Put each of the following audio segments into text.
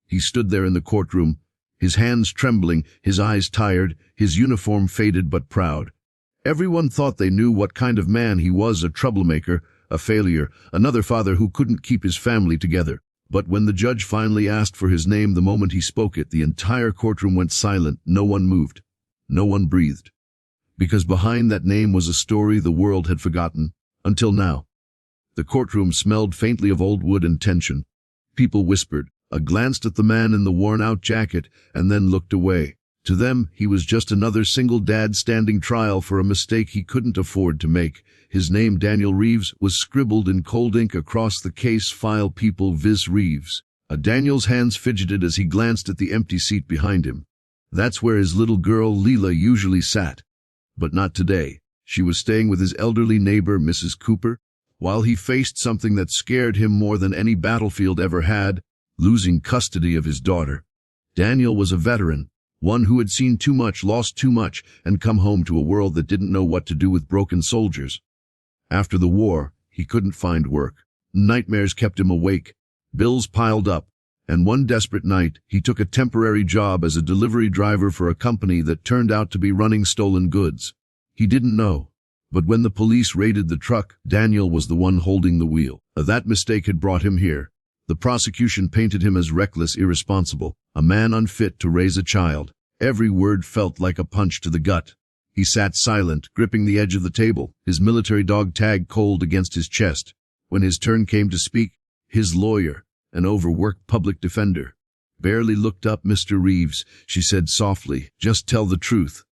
He stood there in the courtroom, his hands trembling, his eyes tired, his uniform faded but proud. Everyone thought they knew what kind of man he was, a troublemaker, a failure, another father who couldn't keep his family together. But when the judge finally asked for his name, the moment he spoke it, the entire courtroom went silent. No one moved. No one breathed. Because behind that name was a story the world had forgotten, until now. The courtroom smelled faintly of old wood and tension. People whispered, glanced at the man in the worn-out jacket, and then looked away. To them, he was just another single dad standing trial for a mistake he couldn't afford to make. His name, Daniel Reeves, was scribbled in cold ink across the case file. People, Viz. Reeves. Daniel's hands fidgeted as he glanced at the empty seat behind him. That's where his little girl, Leela, usually sat. But not today. She was staying with his elderly neighbor, Mrs. Cooper, while he faced something that scared him more than any battlefield ever had, losing custody of his daughter. Daniel was a veteran, one who had seen too much, lost too much, and come home to a world that didn't know what to do with broken soldiers. After the war, he couldn't find work. Nightmares kept him awake. Bills piled up, and one desperate night, he took a temporary job as a delivery driver for a company that turned out to be running stolen goods. He didn't know. But when the police raided the truck, Daniel was the one holding the wheel. That mistake had brought him here. The prosecution painted him as reckless, irresponsible, a man unfit to raise a child. Every word felt like a punch to the gut. He sat silent, gripping the edge of the table, his military dog tag cold against his chest. When his turn came to speak, his lawyer, an overworked public defender, barely looked up. "Mr. Reeves," she said softly, "just tell the truth."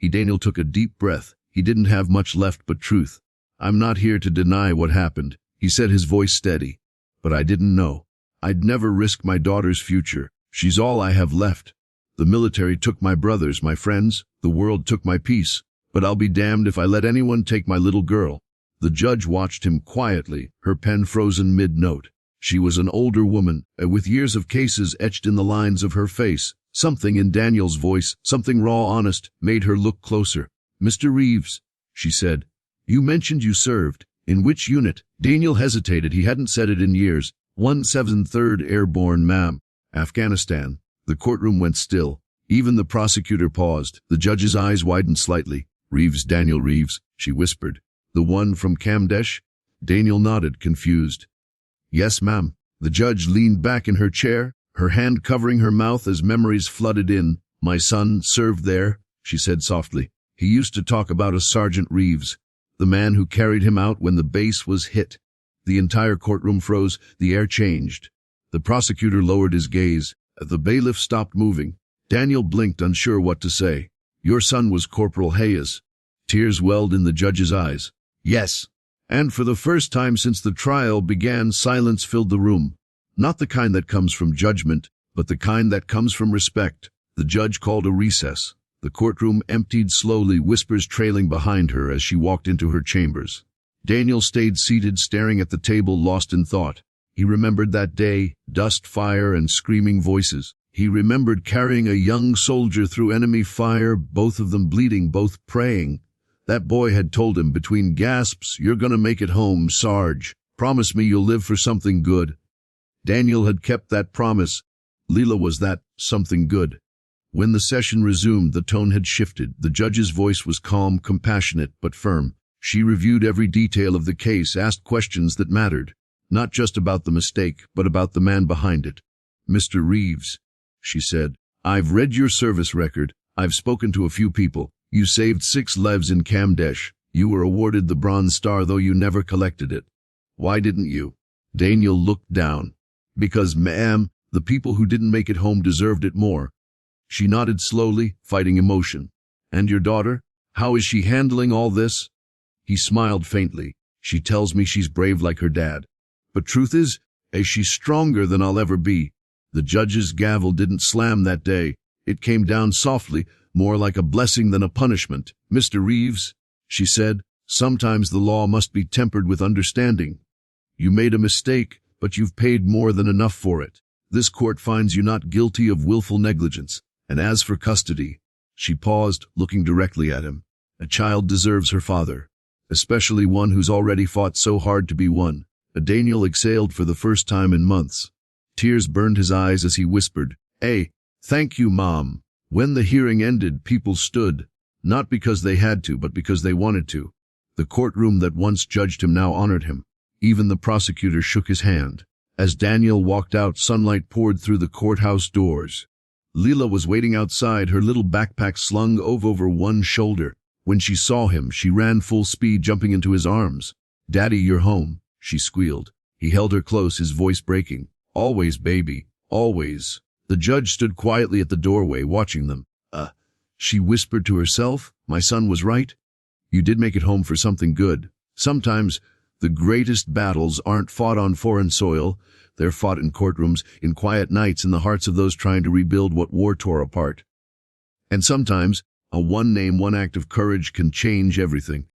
Daniel took a deep breath. He didn't have much left but truth. "I'm not here to deny what happened," he said, his voice steady. "But I didn't know. I'd never risk my daughter's future. She's all I have left. The military took my brothers, my friends. The world took my peace. But I'll be damned if I let anyone take my little girl." The judge watched him quietly, her pen frozen mid-note. She was an older woman, with years of cases etched in the lines of her face. Something in Daniel's voice, something raw, honest, made her look closer. "Mr. Reeves," she said, "you mentioned you served. In which unit?" Daniel hesitated. He hadn't said it in years. 173rd Airborne, ma'am. "Afghanistan." The courtroom went still. Even the prosecutor paused. The judge's eyes widened slightly. "Reeves, Daniel Reeves," she whispered. "The one from Kamdesh?" Daniel nodded, confused. "Yes, ma'am." The judge leaned back in her chair, her hand covering her mouth as memories flooded in. "My son served there," she said softly. "He used to talk about a Sergeant Reeves, the man who carried him out when the base was hit." The entire courtroom froze. The air changed. The prosecutor lowered his gaze. The bailiff stopped moving. Daniel blinked, unsure what to say. "Your son was Corporal Hayes." Tears welled in the judge's eyes. "Yes." And for the first time since the trial began, silence filled the room. Not the kind that comes from judgment, but the kind that comes from respect. The judge called a recess. The courtroom emptied slowly, whispers trailing behind her as she walked into her chambers. Daniel stayed seated, staring at the table, lost in thought. He remembered that day, dust, fire, and screaming voices. He remembered carrying a young soldier through enemy fire, both of them bleeding, both praying. That boy had told him between gasps, "You're gonna make it home, Sarge. Promise me you'll live for something good." Daniel had kept that promise. Leela was that something good. When the session resumed, the tone had shifted. The judge's voice was calm, compassionate, but firm. She reviewed every detail of the case, asked questions that mattered. Not just about the mistake, but about the man behind it. "Mr. Reeves," she said, "I've read your service record. I've spoken to a few people. You saved 6 lives in Kamdesh. You were awarded the Bronze Star, though you never collected it. Why didn't you?" Daniel looked down. "Because, ma'am, the people who didn't make it home deserved it more." She nodded slowly, fighting emotion. "And your daughter? How is she handling all this?" He smiled faintly. "She tells me she's brave like her dad. But truth is, she's stronger than I'll ever be." The judge's gavel didn't slam that day. It came down softly, more like a blessing than a punishment. "Mr. Reeves," she said, "sometimes the law must be tempered with understanding. You made a mistake, but you've paid more than enough for it. This court finds you not guilty of willful negligence. And as for custody," she paused, looking directly at him, "a child deserves her father, especially one who's already fought so hard to be one." Daniel exhaled for the first time in months. Tears burned his eyes as he whispered, "Hey, thank you, Mom." When the hearing ended, people stood, not because they had to, but because they wanted to. The courtroom that once judged him now honored him. Even the prosecutor shook his hand. As Daniel walked out, sunlight poured through the courthouse doors. Leela was waiting outside, her little backpack slung over one shoulder. When she saw him, she ran full speed, jumping into his arms. "Daddy, you're home," she squealed. He held her close, his voice breaking. "Always, baby, always." The judge stood quietly at the doorway, watching them. She whispered to herself, "My son was right. You did make it home for something good." Sometimes, the greatest battles aren't fought on foreign soil. They're fought in courtrooms, in quiet nights, in the hearts of those trying to rebuild what war tore apart. And sometimes, a one name, one act of courage can change everything.